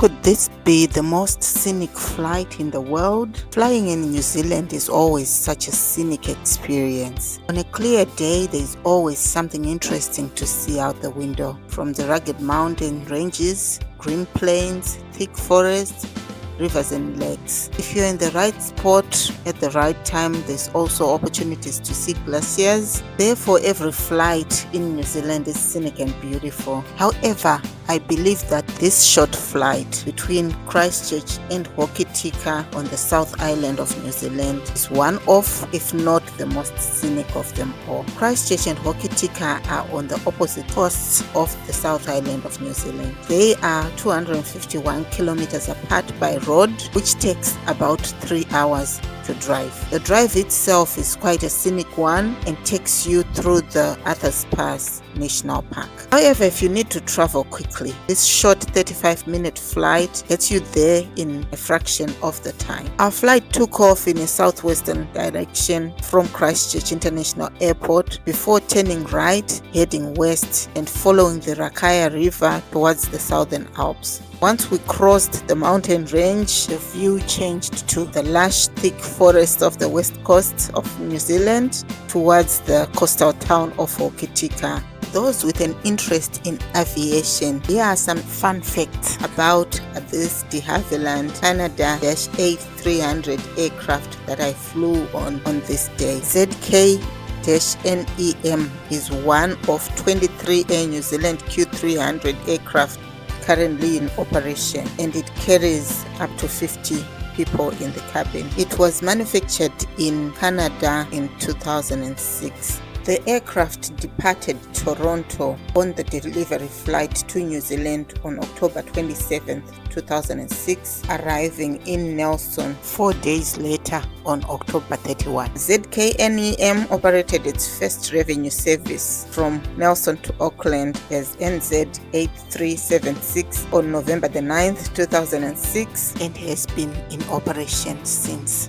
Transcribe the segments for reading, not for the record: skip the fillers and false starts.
Could this be the most scenic flight in the world? Flying in New Zealand is always such a scenic experience. On a clear day, there is always something interesting to see out the window. From the rugged mountain ranges, green plains, thick forests, rivers and lakes. If you're in the right spot at the right time, there's also opportunities to see glaciers. Therefore, every flight in New Zealand is scenic and beautiful. However, I believe that this short flight between Christchurch and Hokitika on the South Island of New Zealand is one of, if not the most scenic of them all. Christchurch and Hokitika are on the opposite coasts of the South Island of New Zealand. They are 251 kilometers apart by road, which takes about 3 hours to drive. The drive itself is quite a scenic one and takes you through the Arthur's Pass National Park. However, if you need to travel quickly, this short 35-minute flight gets you there in a fraction of the time. Our flight took off in a southwestern direction from Christchurch International Airport before turning right, heading west and following the Rakaia River towards the southern Alps. Once we crossed the mountain range, the view changed to the lush, thick forest of the west coast of New Zealand towards the coastal town of Hokitika. Those with an interest in aviation, here are some fun facts about this de Havilland Canada-A300 aircraft that I flew on this day. ZK-NEM is one of 23 Air New Zealand Q300 aircraft currently in operation, and it carries up to 50 people in the cabin. It was manufactured in Canada in 2006. The aircraft departed Toronto on the delivery flight to New Zealand on October 27, 2006, arriving in Nelson 4 days later on October 31. ZKNEM operated its first revenue service from Nelson to Auckland as NZ8376 on November 9, 2006 and has been in operation since.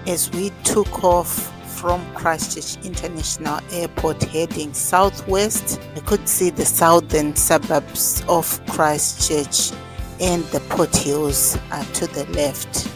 As we took off from Christchurch International Airport heading southwest, I could see the southern suburbs of Christchurch and the Port Hills are to the left.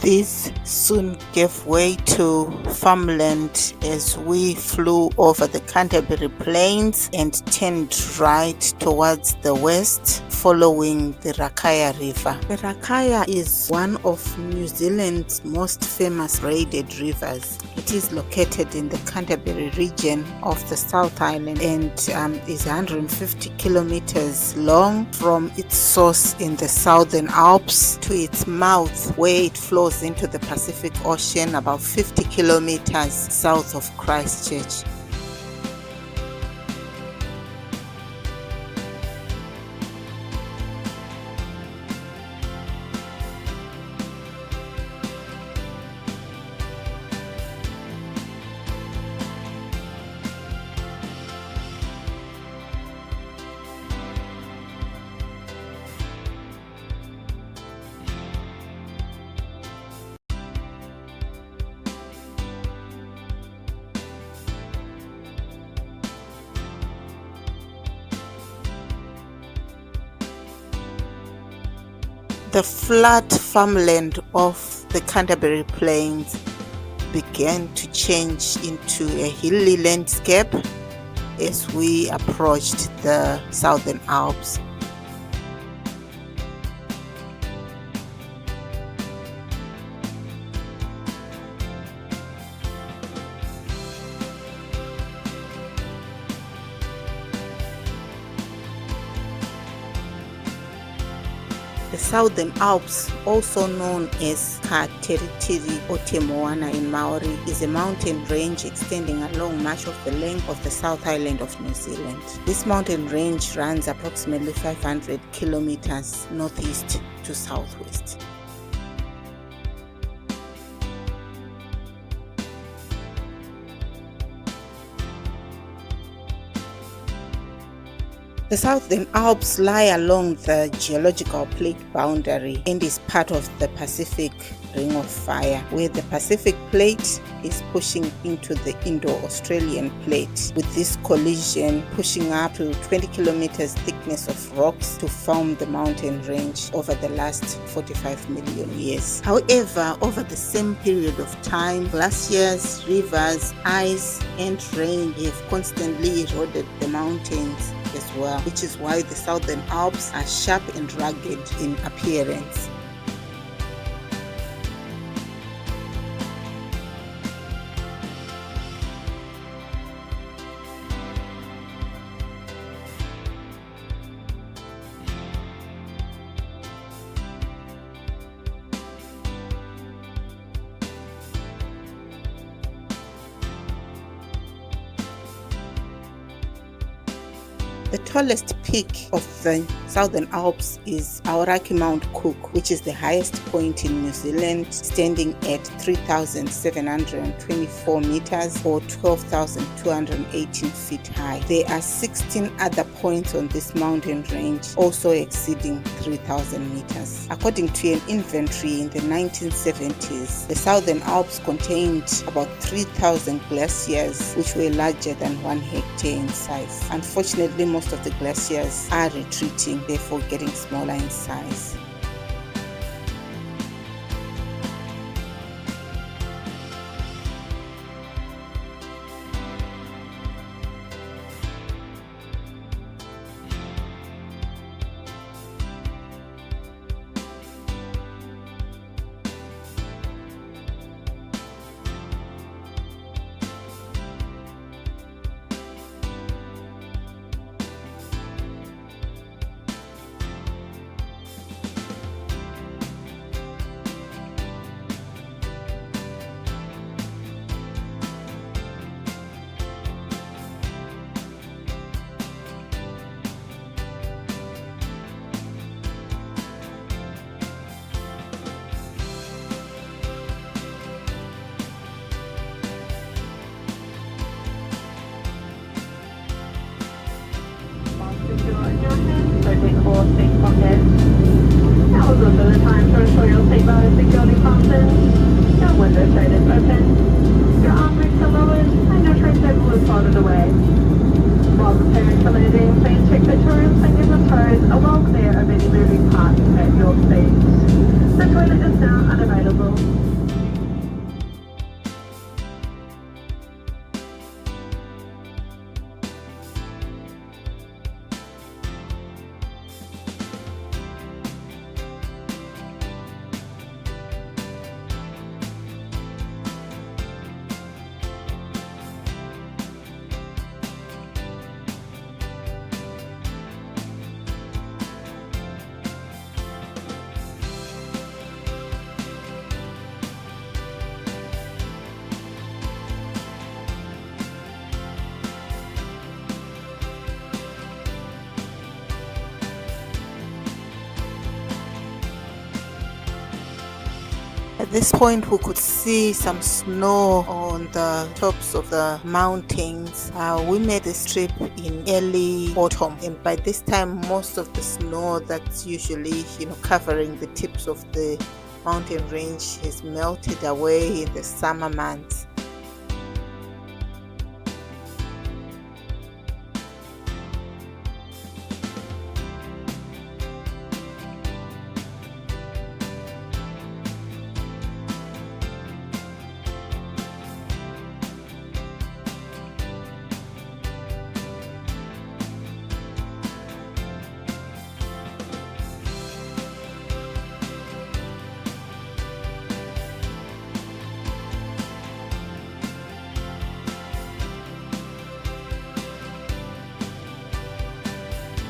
This soon gave way to farmland as we flew over the Canterbury Plains and turned right towards the west, following the Rakaia River. The Rakaia is one of New Zealand's most famous braided rivers. It is located in the Canterbury region of the South Island and is 150 kilometers long from its source in the southern Alps to its mouth where it flows into the Pacific Ocean about 50 kilometers south of Christchurch. The flat farmland of the Canterbury Plains began to change into a hilly landscape as we approached the southern Alps. The Southern Alps, also known as Kateritiri or Te Moana in Maori, is a mountain range extending along much of the length of the South Island of New Zealand. This mountain range runs approximately 500 kilometers northeast to southwest. The Southern Alps lie along the geological plate boundary and is part of the Pacific Ring of Fire, where the Pacific Plate is pushing into the Indo-Australian Plate, with this collision pushing up to 20 kilometers thickness of rocks to form the mountain range over the last 45 million years. However, over the same period of time, glaciers, rivers, ice, and rain have constantly eroded the mountains as well, which is why the Southern Alps are sharp and rugged in appearance. The tallest peak of the Southern Alps is Aoraki Mount Cook, which is the highest point in New Zealand, standing at 3,724 meters or 12,218 feet high. There are 16 other points on this mountain range also exceeding 3,000 meters. According to an inventory in the 1970s, the Southern Alps contained about 3,000 glaciers, which were larger than 1 hectare in size. Unfortunately, most of the glaciers are retreating, therefore getting smaller in size. Now is also the time to ensure your seatbelt is securely fastened, your window shade is open, your armrests are lowered, and your tray table is folded away. While preparing for landing, please check that your fingers and toes are well clear of any moving parts at your feet. The toilet is now unavailable. At this point, we could see some snow on the tops of the mountains. We made this trip in early autumn, and by this time, most of the snow that's usually, covering the tips of the mountain range has melted away in the summer months.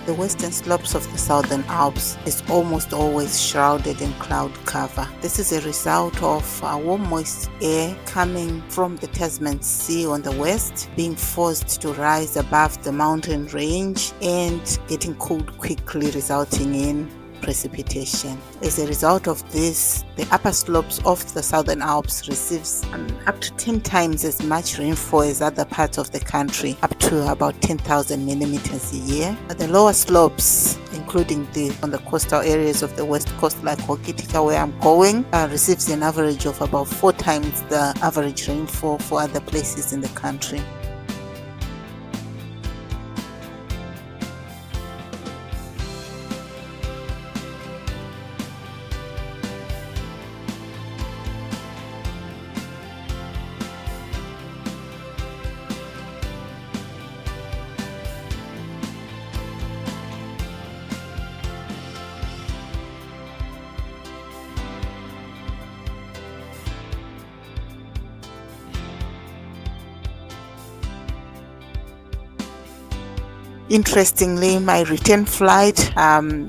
The western slopes of the Southern Alps is almost always shrouded in cloud cover. This is a result of warm moist air coming from the Tasman Sea on the west, being forced to rise above the mountain range and getting cooled quickly, resulting in precipitation. As a result of this, the upper slopes of the Southern Alps receives up to 10 times as much rainfall as other parts of the country, up to about 10,000 millimeters a year. But the lower slopes, including on the coastal areas of the west coast like Hokitika where I'm going, receives an average of about 4 times the average rainfall for other places in the country. Interestingly, my return flight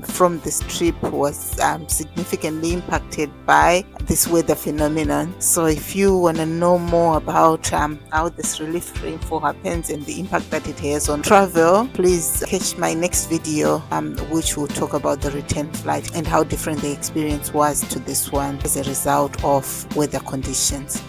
from this trip was significantly impacted by this weather phenomenon. So if you want to know more about how this relief rainfall happens and the impact that it has on travel, please catch my next video, which will talk about the return flight and how different the experience was to this one as a result of weather conditions.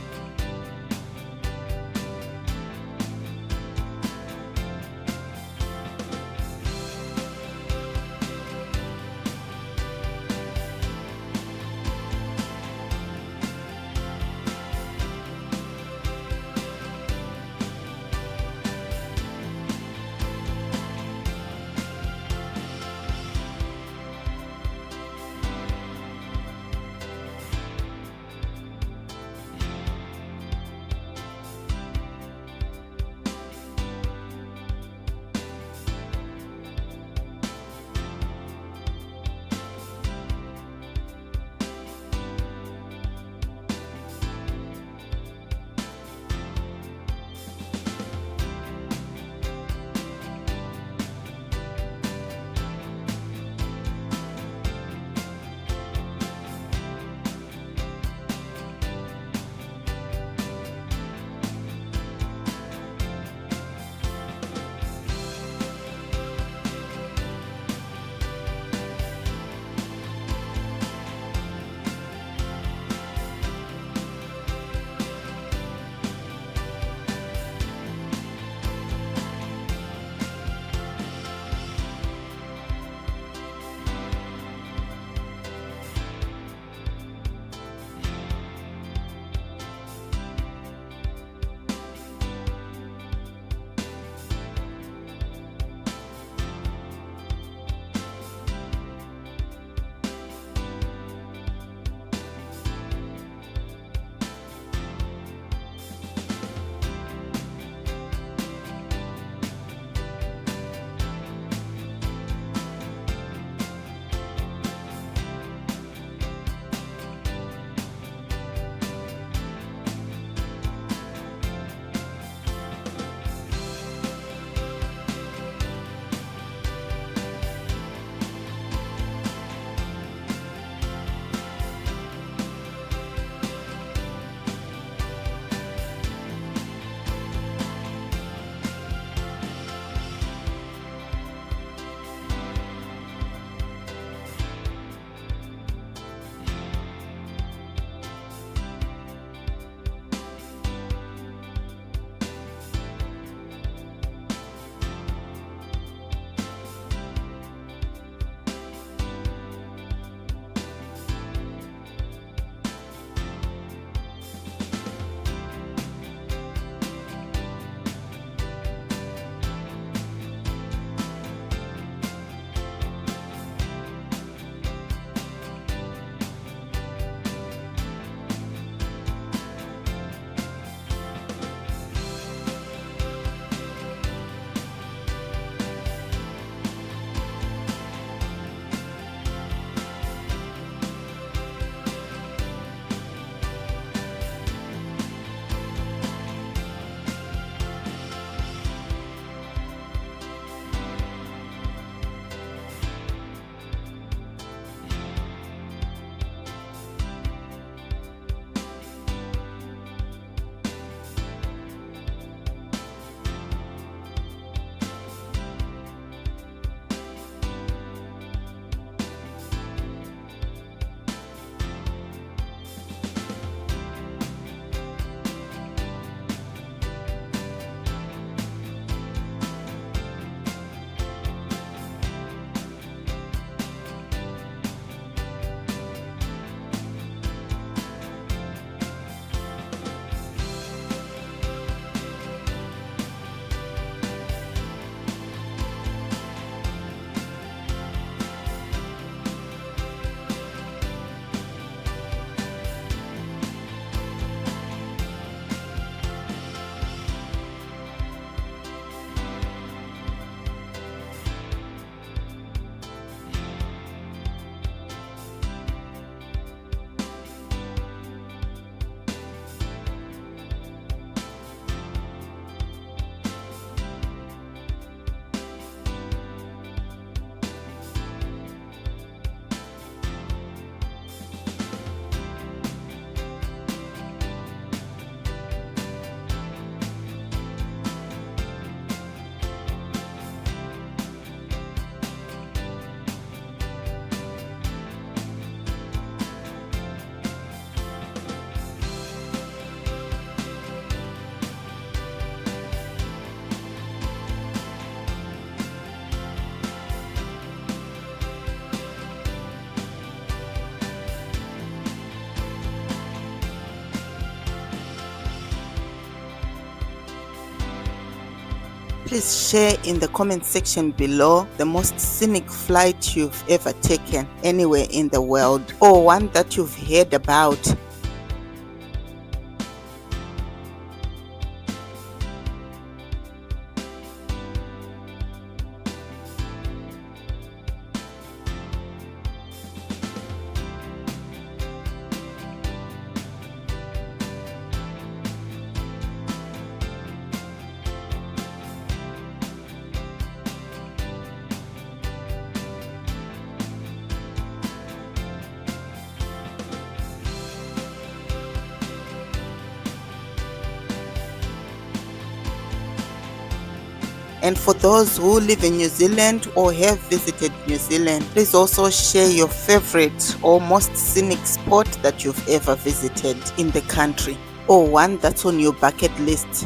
Please share in the comment section below the most scenic flight you've ever taken anywhere in the world, or one that you've heard about. And for those who live in New Zealand or have visited New Zealand, please also share your favorite or most scenic spot that you've ever visited in the country, or one that's on your bucket list.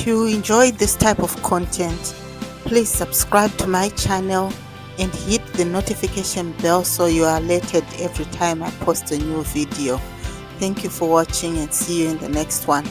If you enjoyed this type of content, please subscribe to my channel and hit the notification bell so you are alerted every time I post a new video. Thank you for watching and see you in the next one.